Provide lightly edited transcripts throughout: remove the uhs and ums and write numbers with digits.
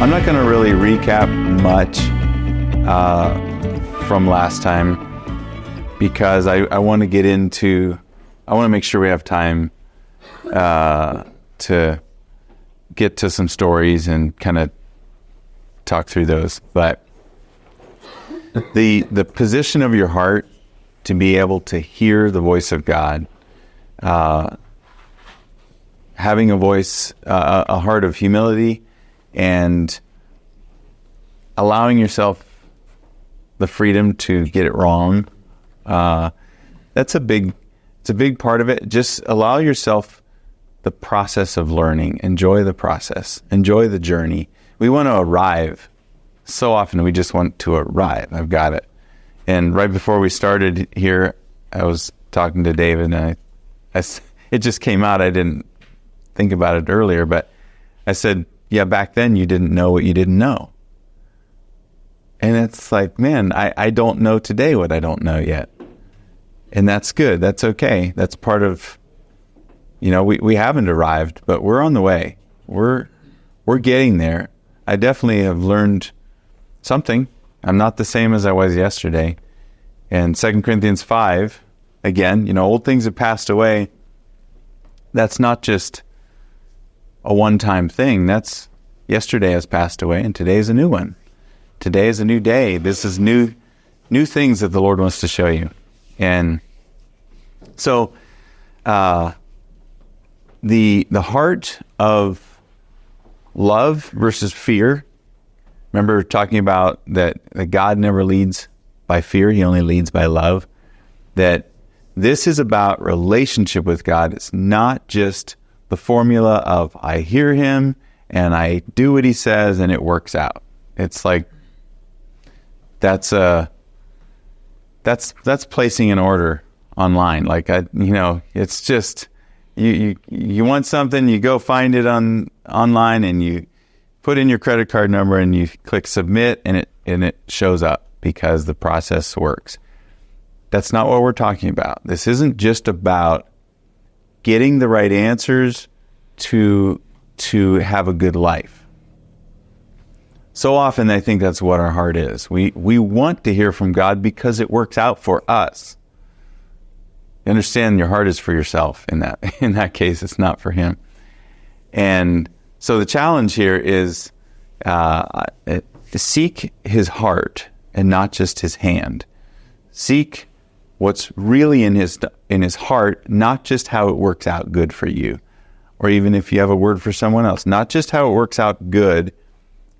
I'm not going to really recap much from last time because I want to get into, I want to make sure we have time to get to some stories and kind of talk through those. But the position of your heart to be able to hear the voice of God, having a voice, a heart of humility, and allowing yourself the freedom to get it wrong. It's a big part of it. Just allow yourself the process of learning. Enjoy the process. Enjoy the journey. We want to arrive. So often we just want to arrive. I've got it. And right before we started here, I was talking to David, and it just came out. I didn't think about it earlier, but I said, yeah, back then you didn't know what you didn't know. And it's like, man, I don't know today what I don't know yet. And that's good. That's okay. That's part of, we haven't arrived, but we're on the way. We're getting there. I definitely have learned something. I'm not the same as I was yesterday. And 2 Corinthians 5, again, old things have passed away. That's not just a one-time thing. That's yesterday has passed away and today is a new one. Today is a new day. This is new things that the Lord wants to show you. And so the heart of love versus fear. Remember talking about that God never leads by fear. He only leads by love. That this is about relationship with God. It's not just the formula of I hear him and I do what he says and it works out. It's like that's placing an order online. Like it's just you want something, you go find it online and you put in your credit card number and you click submit and it shows up because the process works. That's not what we're talking about. This isn't just about getting the right answers to have a good life. So often I think that's what our heart is. We want to hear from God because it works out for us. You understand, your heart is for yourself in that case. It's not for him. And so the challenge here is to seek his heart and not just his hand. Seek what's really in his heart, not just how it works out good for you, or even if you have a word for someone else, not just how it works out good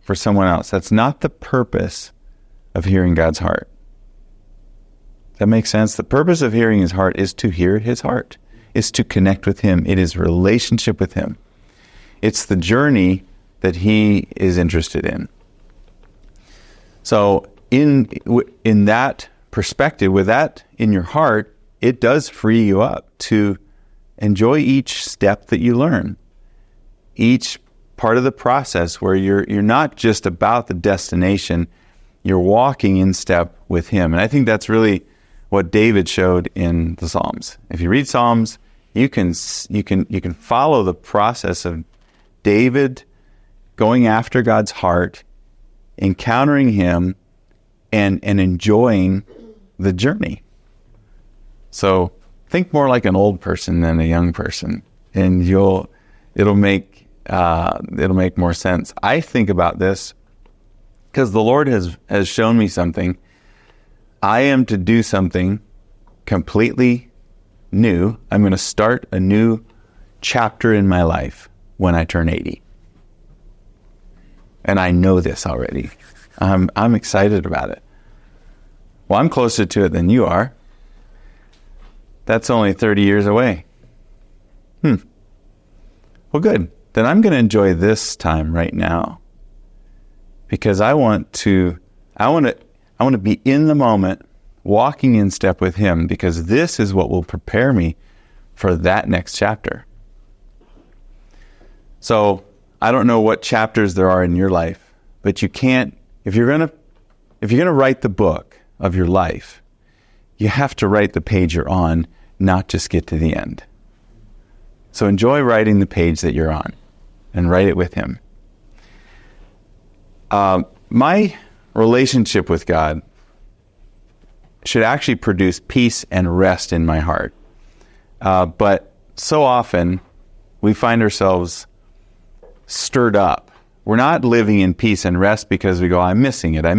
for someone else. That's not the purpose of hearing God's heart. Does that make sense? The purpose of hearing his heart is to hear his heart, is to connect with him. It is relationship with him. It's the journey that he is interested in. So in that perspective, with that in your heart, it does free you up to enjoy each step that you learn, each part of the process where you're not just about the destination, you're walking in step with him. And I think that's really what David showed in the Psalms. If you read Psalms, you can follow the process of David going after God's heart, encountering him, and enjoying the journey. So think more like an old person than a young person, and it'll make more sense. I think about this because the Lord has shown me something. I am to do something completely new. I'm going to start a new chapter in my life when I turn 80. And I know this already. I'm excited about it. Well, I'm closer to it than you are. That's only 30 years away. Well, good. Then I'm going to enjoy this time right now. Because I want to be in the moment, walking in step with him, because this is what will prepare me for that next chapter. So I don't know what chapters there are in your life, but you can't, if you're going to write the book of your life, you have to write the page you're on, not just get to the end. So enjoy writing the page that you're on and write it with him. My relationship with God should actually produce peace and rest in my heart. But so often we find ourselves stirred up. We're not living in peace and rest because we go, I'm missing it. I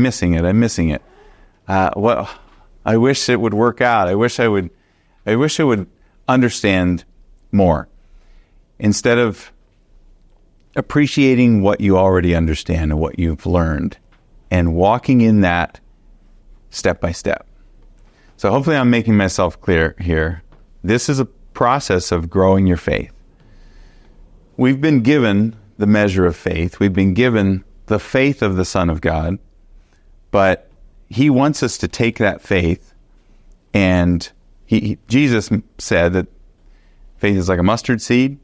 wish it would work out. I wish I would understand more. Instead of appreciating what you already understand and what you've learned and walking in that step by step. So hopefully I'm making myself clear here. This is a process of growing your faith. We've been given the measure of faith. We've been given the faith of the Son of God, but he wants us to take that faith, and Jesus said that faith is like a mustard seed.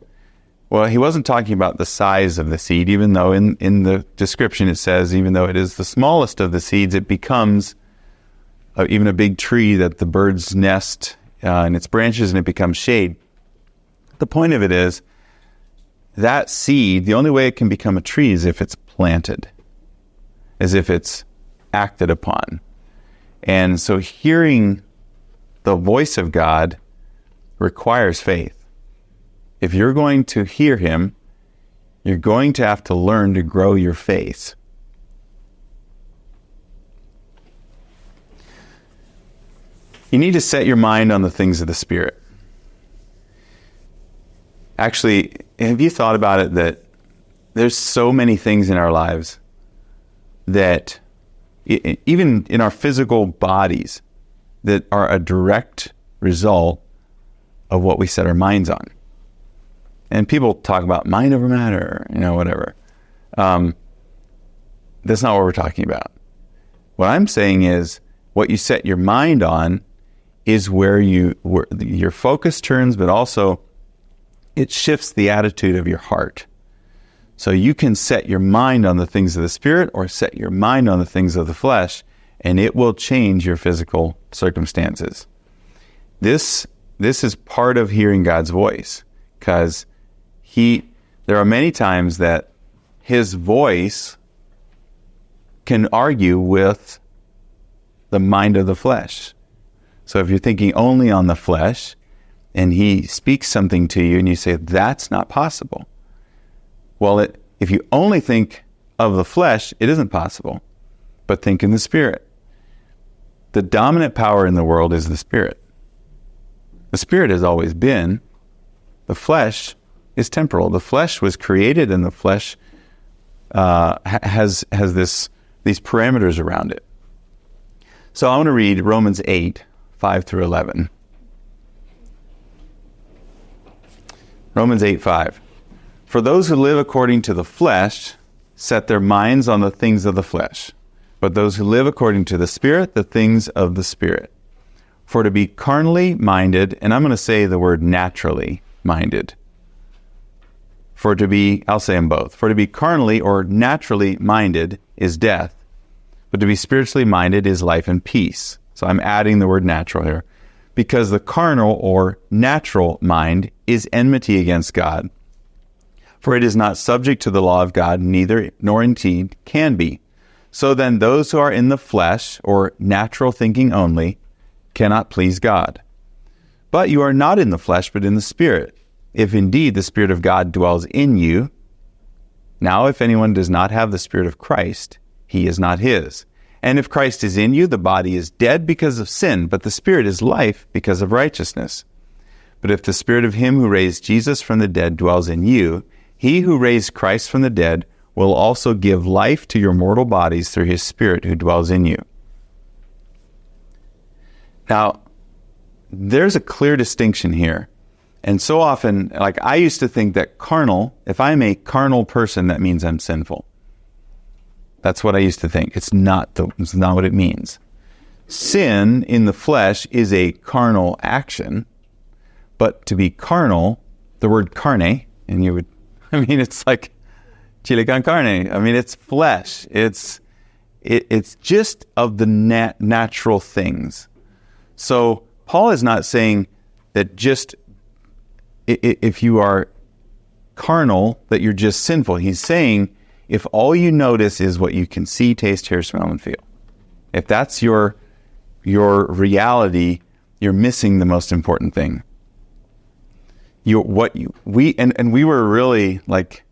Well, he wasn't talking about the size of the seed, even though in the description it says, even though it is the smallest of the seeds, it becomes even a big tree that the birds nest in its branches and it becomes shade. The point of it is, that seed, the only way it can become a tree is if it's planted, as if it's acted upon. And so hearing the voice of God requires faith. If you're going to hear him, you're going to have to learn to grow your faith. You need to set your mind on the things of the Spirit. Actually, have you thought about it that there's so many things in our lives that, even in our physical bodies, that are a direct result of what we set our minds on? And people talk about mind over matter, whatever. That's not what we're talking about. What I'm saying is, what you set your mind on is where your focus turns, but also it shifts the attitude of your heart. So you can set your mind on the things of the Spirit or set your mind on the things of the flesh, and it will change your physical circumstances. This is part of hearing God's voice, because there are many times that his voice can argue with the mind of the flesh. So if you're thinking only on the flesh, and he speaks something to you and you say, that's not possible. Well, if you only think of the flesh, it isn't possible. But think in the Spirit. The dominant power in the world is the Spirit. The Spirit has always been. The flesh is temporal. The flesh was created, and the flesh has these parameters around it. So I want to read Romans 8, 5 through 11. Romans 8, 5. For those who live according to the flesh set their minds on the things of the flesh, but those who live according to the Spirit, the things of the Spirit. For to be carnally minded, and I'm going to say the word naturally minded. I'll say them both. For to be carnally or naturally minded is death, but to be spiritually minded is life and peace. So I'm adding the word natural here. Because the carnal or natural mind is enmity against God. For it is not subject to the law of God, neither nor indeed can be. So then those who are in the flesh, or natural thinking only, cannot please God. But you are not in the flesh, but in the Spirit, if indeed the Spirit of God dwells in you. Now if anyone does not have the Spirit of Christ, he is not his. And if Christ is in you, the body is dead because of sin, but the Spirit is life because of righteousness. But if the Spirit of him who raised Jesus from the dead dwells in you, he who raised Christ from the dead will also give life to your mortal bodies through his Spirit who dwells in you. Now, there's a clear distinction here. And so often, I used to think that if I'm a carnal person, that means I'm sinful. That's what I used to think. It's not what it means. Sin in the flesh is a carnal action, but to be carnal, the word carne, and it's like chile con carne. It's flesh. It's just of the natural things. So Paul is not saying that just if you are carnal, that you're just sinful. He's saying if all you notice is what you can see, taste, hear, smell, and feel, if that's your reality, you're missing the most important thing. We were really like,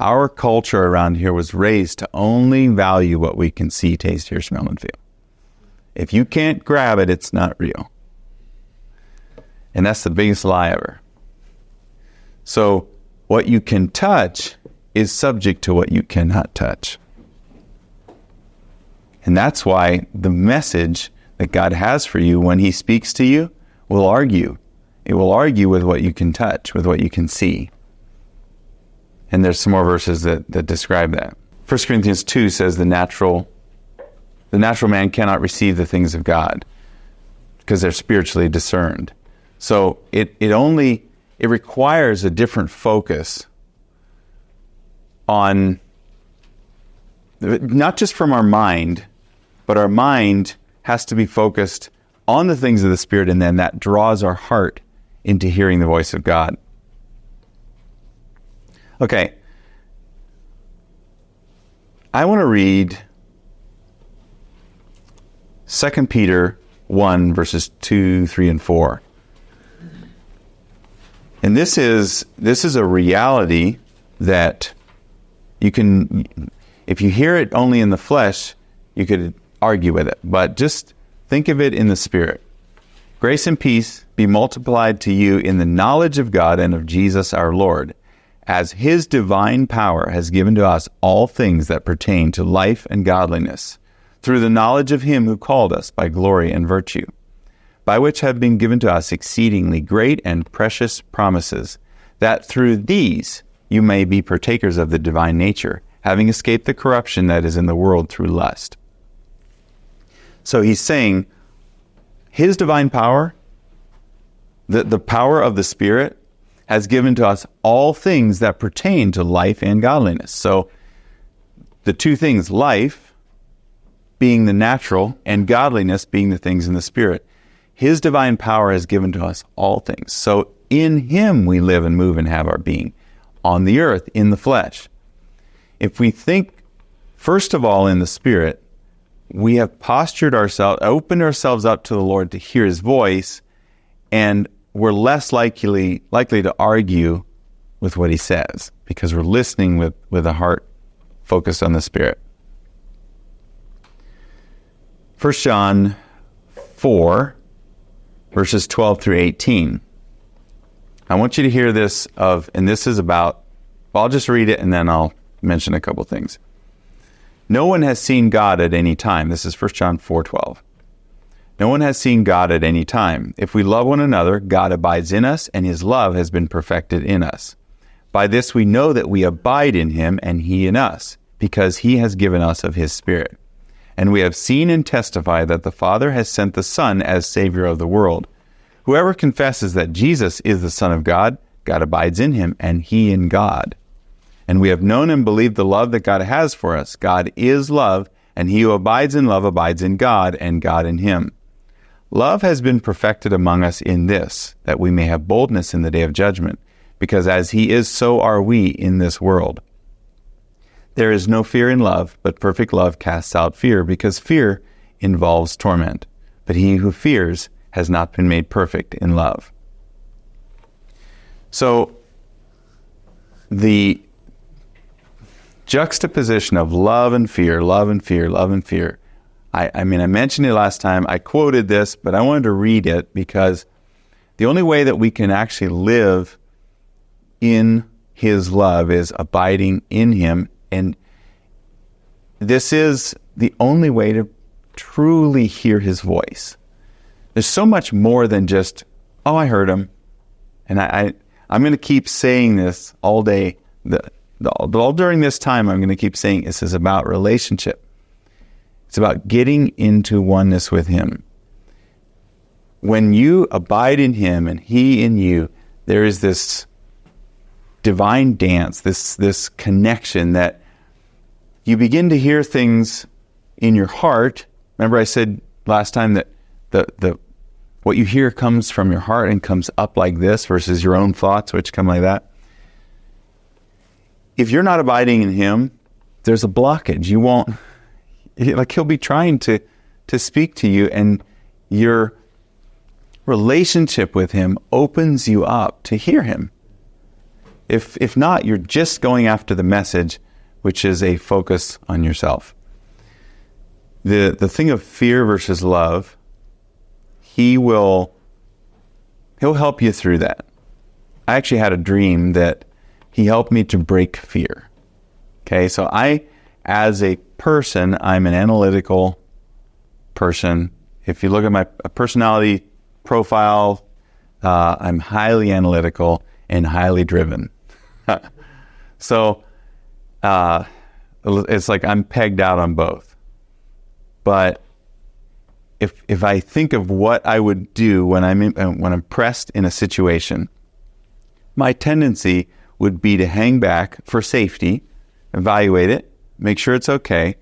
our culture around here was raised to only value what we can see, taste, hear, smell, and feel. If you can't grab it, it's not real. And that's the biggest lie ever. So what you can touch is subject to what you cannot touch. And that's why the message that God has for you when he speaks to you will argue. It will argue with what you can touch, with what you can see. And there's some more verses that describe that. 1 Corinthians 2 says the natural man cannot receive the things of God because they're spiritually discerned. So it requires a different focus on, not just from our mind, but our mind has to be focused on the things of the Spirit, and then that draws our heart into hearing the voice of God. Okay. I want to read 2 Peter 1, verses 2, 3, and 4. And this is a reality that you can, if you hear it only in the flesh, you could argue with it. But just think of it in the Spirit. Grace and peace be multiplied to you in the knowledge of God and of Jesus our Lord, as his divine power has given to us all things that pertain to life and godliness, through the knowledge of him who called us by glory and virtue, by which have been given to us exceedingly great and precious promises, that through these you may be partakers of the divine nature, having escaped the corruption that is in the world through lust. So he's saying his divine power, the power of the Spirit, has given to us all things that pertain to life and godliness. So the two things, life being the natural and godliness being the things in the Spirit. His divine power has given to us all things. So in him we live and move and have our being, on the earth, in the flesh. If we think, first of all, in the Spirit, we have postured ourselves, opened ourselves up to the Lord to hear his voice, and we're less likely to argue with what he says, because we're listening with a heart focused on the Spirit. 1 John 4, verses 12 through 18. I want you to hear this and this is about, I'll just read it and then I'll mention a couple things. No one has seen God at any time. This is 1 John 4:12. No one has seen God at any time. If we love one another, God abides in us, and his love has been perfected in us. By this we know that we abide in him and he in us, because he has given us of his Spirit. And we have seen and testify that the Father has sent the Son as Savior of the world. Whoever confesses that Jesus is the Son of God, God abides in him, and he in God. And we have known and believed the love that God has for us. God is love, and he who abides in love abides in God, and God in him. Love has been perfected among us in this, that we may have boldness in the day of judgment, because as he is, so are we in this world. There is no fear in love, but perfect love casts out fear, because fear involves torment. But he who fears has not been made perfect in love. So, the juxtaposition of love and fear, love and fear, love and fear. I mentioned it last time. I quoted this, but I wanted to read it because the only way that we can actually live in his love is abiding in him. And this is the only way to truly hear his voice. There's so much more than just, oh, I heard him. And I'm going to keep saying this all day. All during this time, I'm going to keep saying this is about relationship. It's about getting into oneness with him. When you abide in him and he in you, there is this divine dance, this connection that you begin to hear things in your heart. Remember I said last time that the what you hear comes from your heart and comes up like this versus your own thoughts, which come like that. If you're not abiding in him, there's a blockage. You won't, like, he'll be trying to speak to you, and your relationship with him opens you up to hear him. If not, you're just going after the message, which is a focus on yourself. The thing of fear versus love, he'll help you through that. I actually had a dream that he helped me to break fear. Okay, so as a person, I'm an analytical person. If you look at my personality profile, I'm highly analytical and highly driven. So it's like I'm pegged out on both. But if I think of what I would do when I'm pressed in a situation, my tendency would be to hang back for safety, evaluate it, make sure it's okay,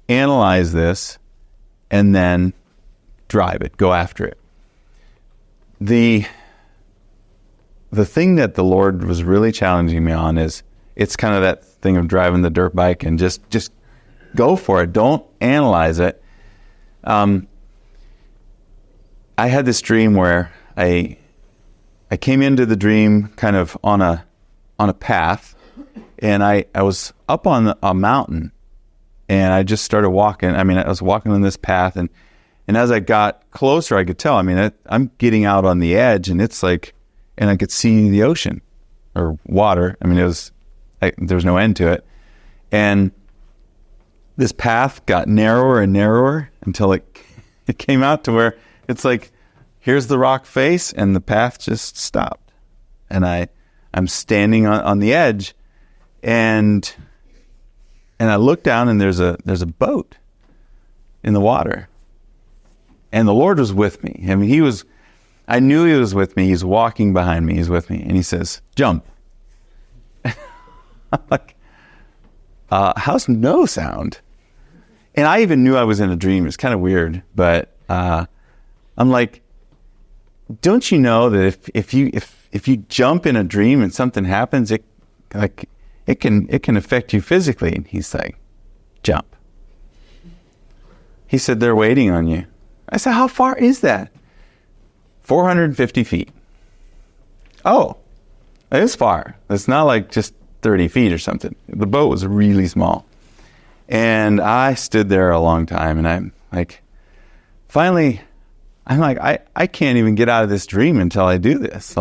analyze this, and then drive it, go after it. The thing that the Lord was really challenging me on is, it's kind of that thing of driving the dirt bike and just go for it. Don't analyze it. I had this dream where I came into the dream kind of on a path, and I was up on a mountain, and I just started walking. I was walking on this path, and as I got closer, I could tell. I'm getting out on the edge, and it's like, and I could see the ocean or water. There was no end to it, and this path got narrower and narrower until it came out to where it's like, here's the rock face, and the path just stopped, and I'm standing on the edge, and I look down, and there's a boat in the water, and the Lord was with me. I knew he was with me. He's walking behind me. He's with me, and he says, "Jump." I'm like, how's no sound? And I even knew I was in a dream. It's kind of weird, but I'm like, don't you know that if you jump in a dream and something happens, it can affect you physically? And he's like, "Jump." He said, "They're waiting on you." I said, "How far is that?" 450 feet. Oh, it is far. It's not like just 30 feet or something. The boat was really small. And I stood there a long time, and I'm like, finally, I can't even get out of this dream until I do this.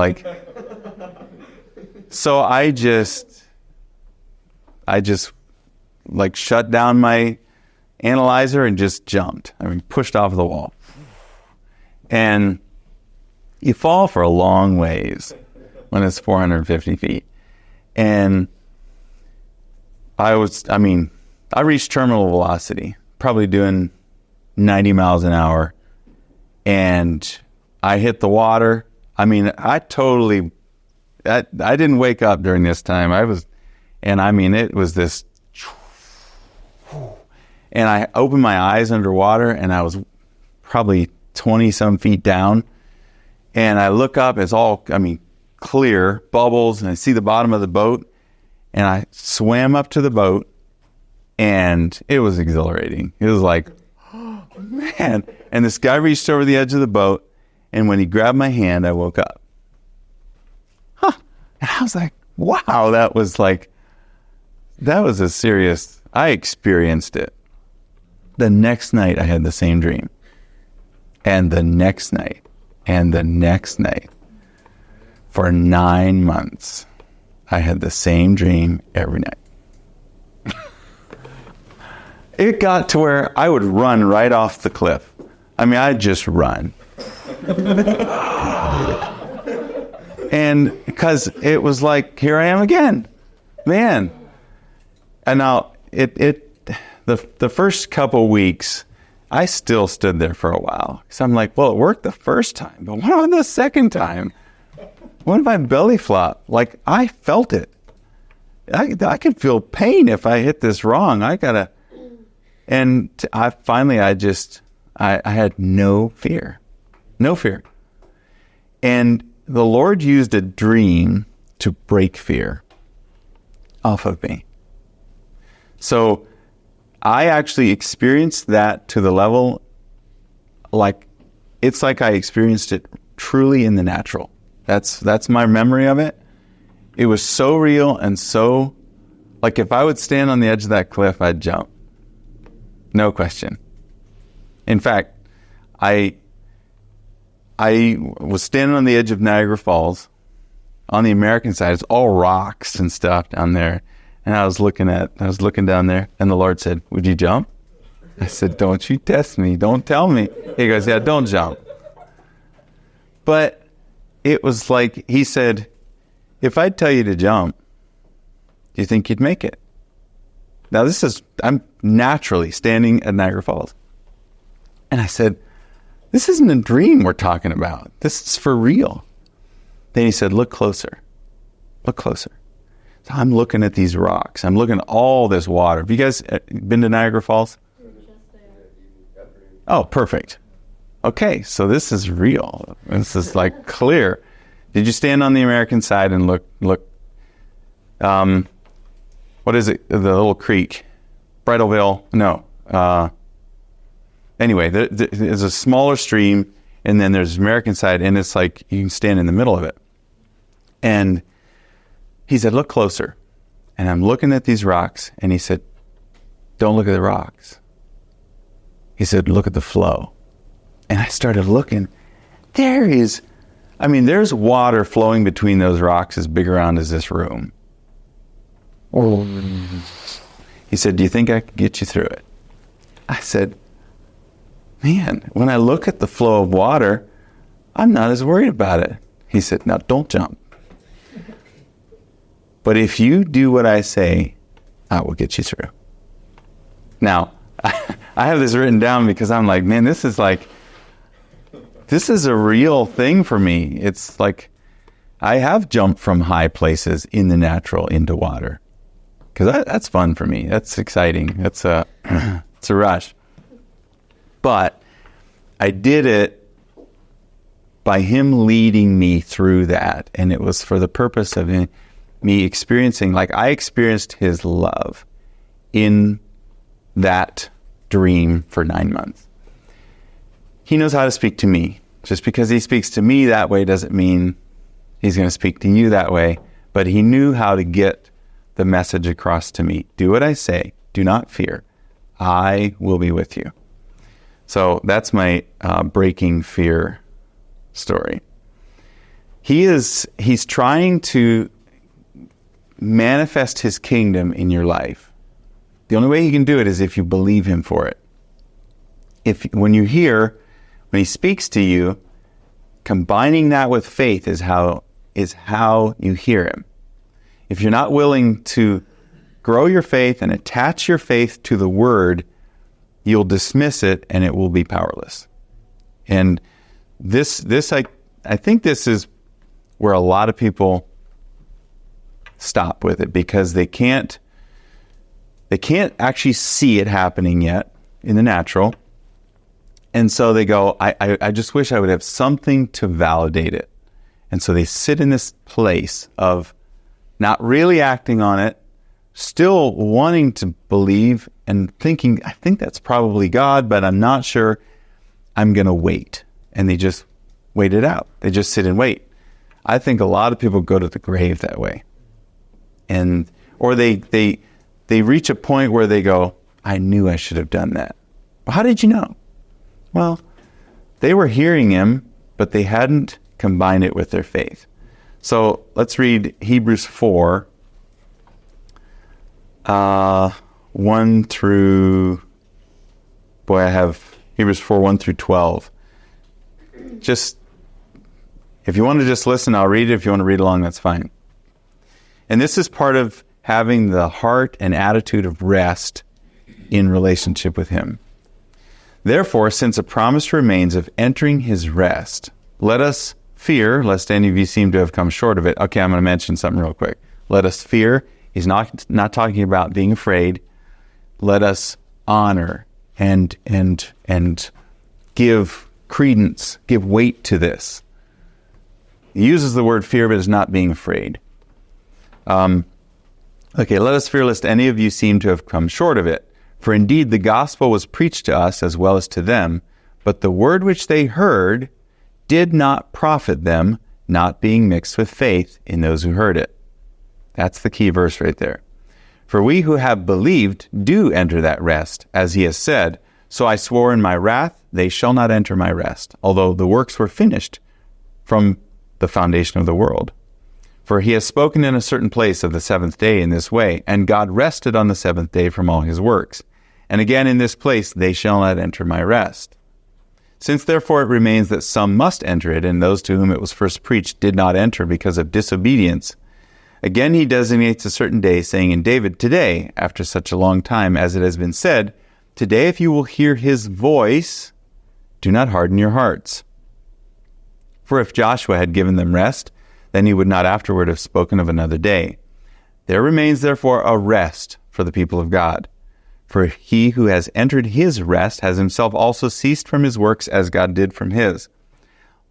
So I just like shut down my analyzer and just jumped. Pushed off the wall. And you fall for a long ways when it's 450 feet. And I reached terminal velocity, probably doing 90 miles an hour. And I hit the water. I didn't wake up during this time. It was this, and I opened my eyes underwater, and I was probably 20 some feet down. And I look up, it's all, clear, bubbles, and I see the bottom of the boat, and I swam up to the boat, and it was exhilarating. It was like, oh, man. And this guy reached over the edge of the boat, and when he grabbed my hand, I woke up. And I was like, wow, that was a serious, I experienced it. The next night, I had the same dream. And the next night, and the next night. For 9 months, I had the same dream every night. It got to where I would run right off the cliff. I'd just run. And because it was like, here I am again. Man. And now, the first couple weeks, I still stood there for a while. So I'm like, well, it worked the first time, but what about the second time? What if I belly flop? I felt it. I can feel pain if I hit this wrong. I had no fear. No fear. And the Lord used a dream to break fear off of me. So I actually experienced that to the level, like, it's like I experienced it truly in the natural. That's my memory of it. It was so real and so, like, if I would stand on the edge of that cliff, I'd jump. No question. In fact, I was standing on the edge of Niagara Falls. On the American side, it's all rocks and stuff down there. And I was looking down there, and the Lord said, "Would you jump?" I said, "Don't you test me. Don't tell me." He goes, "Yeah, don't jump." But it was like, he said, "If I tell you to jump, do you think you'd make it?" Now I'm naturally standing at Niagara Falls. And I said, "This isn't a dream we're talking about. This is for real." Then he said, "Look closer. Look closer." So I'm looking at these rocks. I'm looking at all this water. Have you guys been to Niagara Falls? Oh, perfect. Okay, so this is real. This is like clear. Did you stand on the American side and look? What is it? The little creek, Bridalveil? No. Anyway, there's a smaller stream, and then there's the American side, and it's like you can stand in the middle of it. And he said, "Look closer." And I'm looking at these rocks, and he said, "Don't look at the rocks." He said, "Look at the flow." And I started looking. There's water flowing between those rocks as big around as this room. He said, "Do you think I could get you through it?" I said, "Man, when I look at the flow of water, I'm not as worried about it." He said, "Now don't jump. But if you do what I say, I will get you through." Now, I have this written down because I'm like, man, this is a real thing for me. It's like I have jumped from high places in the natural into water. Because that's fun for me. That's exciting. It's a rush. But I did it by him leading me through that. And it was for the purpose of me experiencing, like I experienced his love in that dream for 9 months. He knows how to speak to me. Just because he speaks to me that way doesn't mean he's going to speak to you that way. But he knew how to get the message across to me. Do what I say. Do not fear. I will be with you. So that's my breaking fear story. He's trying to manifest his kingdom in your life. The only way he can do it is if you believe him for it. When he speaks to you, combining that with faith is how you hear him. If you're not willing to grow your faith and attach your faith to the word, you'll dismiss it and it will be powerless. And I think this is where a lot of people stop with it because they can't actually see it happening yet in the natural. And so they go, I just wish I would have something to validate it. And so they sit in this place of not really acting on it, still wanting to believe and thinking, I think that's probably God, but I'm not sure. I'm going to wait. And they just wait it out. They just sit and wait. I think a lot of people go to the grave that way. Or they reach a point where they go, I knew I should have done that. Well, how did you know? Well, they were hearing him, but they hadn't combined it with their faith. So let's read Hebrews 4, 1 through, I have Hebrews 4, 1 through 12. Just, if you want to just listen, I'll read it. If you want to read along, that's fine. And this is part of having the heart and attitude of rest in relationship with him. Therefore, since a promise remains of entering his rest, let us fear, lest any of you seem to have come short of it. Okay, I'm going to mention something real quick. Let us fear. He's not talking about being afraid. Let us honor and give credence, give weight to this. He uses the word fear, but is not being afraid. Okay, let us fear lest any of you seem to have come short of it. For indeed the gospel was preached to us as well as to them, but the word which they heard did not profit them, not being mixed with faith in those who heard it. That's the key verse right there. For we who have believed do enter that rest, as he has said, so I swore in my wrath, they shall not enter my rest, although the works were finished from the foundation of the world. For he has spoken in a certain place of the seventh day in this way, and God rested on the seventh day from all his works. And again in this place, they shall not enter my rest. Since therefore it remains that some must enter it, and those to whom it was first preached did not enter because of disobedience, again he designates a certain day, saying in David, today, after such a long time, as it has been said, today if you will hear his voice, do not harden your hearts. For if Joshua had given them rest, then he would not afterward have spoken of another day. There remains therefore a rest for the people of God. For he who has entered his rest has himself also ceased from his works as God did from his.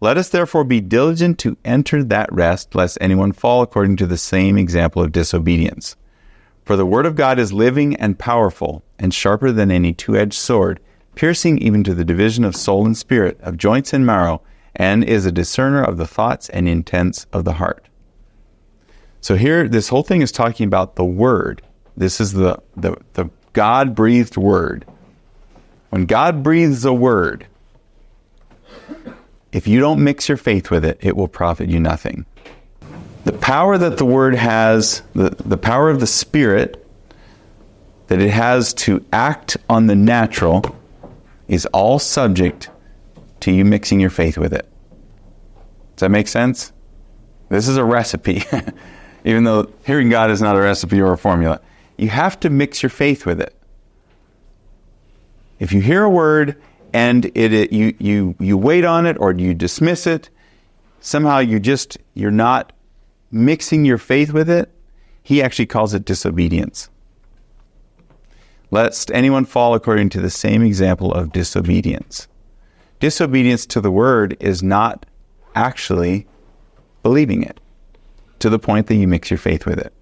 Let us therefore be diligent to enter that rest, lest anyone fall according to the same example of disobedience. For the word of God is living and powerful, and sharper than any two-edged sword, piercing even to the division of soul and spirit, of joints and marrow, and is a discerner of the thoughts and intents of the heart. So here, this whole thing is talking about the word. This is the God-breathed word. When God breathes a word, if you don't mix your faith with it, it will profit you nothing. The power that the word has, the power of the Spirit that it has to act on the natural, is all subject to you mixing your faith with it. Does that make sense? This is a recipe. Even though hearing God is not a recipe or a formula, you have to mix your faith with it. If you hear a word and you wait on it or you dismiss it, somehow you're not mixing your faith with it, he actually calls it disobedience. Lest anyone fall according to the same example of disobedience. Disobedience to the word is not actually believing it, to the point that you mix your faith with it.